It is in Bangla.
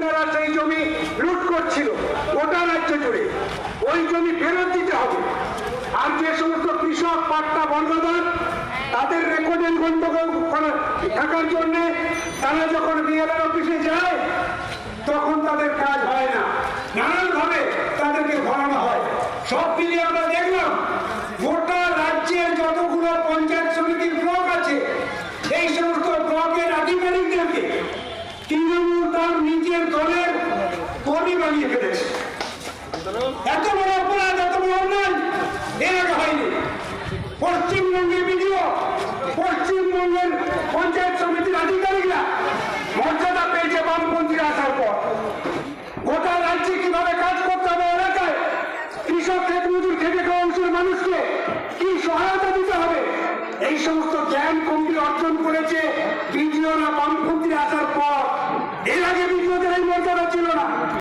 গুন্ডারা সেই জমি লুট করছিল গোটা রাজ্য জুড়ে। ওই জমি ফেরত দিতে হবে। আর যে সমস্ত কৃষক পাট্টা বর্গদার তাদের রেকর্ডের গন্ডগোল থাকার জন্য তারা যখন বিএলআর অফিসে যায় তখন তাদের কাজ হয় না, নানানভাবে তাদেরকে ঘোরানো হয়। সব মিলিয়ে আমরা দেখলাম গোটা রাজ্যের যতগুলো পঞ্চায়েত সমিতির ব্লক আছে এই সমস্ত ব্লকের আধিকারিকদেরকে তৃণমূল তার নিজের দলের কর্মী বানিয়ে ফেলেছে। এত বড় অপরাধ, এত বড় অন্যায় এর আগে হয়নি। পশ্চিমবঙ্গের ভিডিও, পশ্চিমবঙ্গের পঞ্চায়েত সমিতির আধিকারিকরা মর্যাদা পেয়েছে বামপন্থীরা আসার পর। গোটা রাজ্যে কিভাবে কাজ করতে হবে, এলাকায় কৃষক ক্ষেত মজুর খেটে খাওয়া অংশের মানুষকে কি সহায়তা দিতে হবে, এই সমস্ত জ্ঞান কমটি অর্জন করেছে বিডিওরা বামপন্থীরা আসার পর। এর আগে বিডিওদের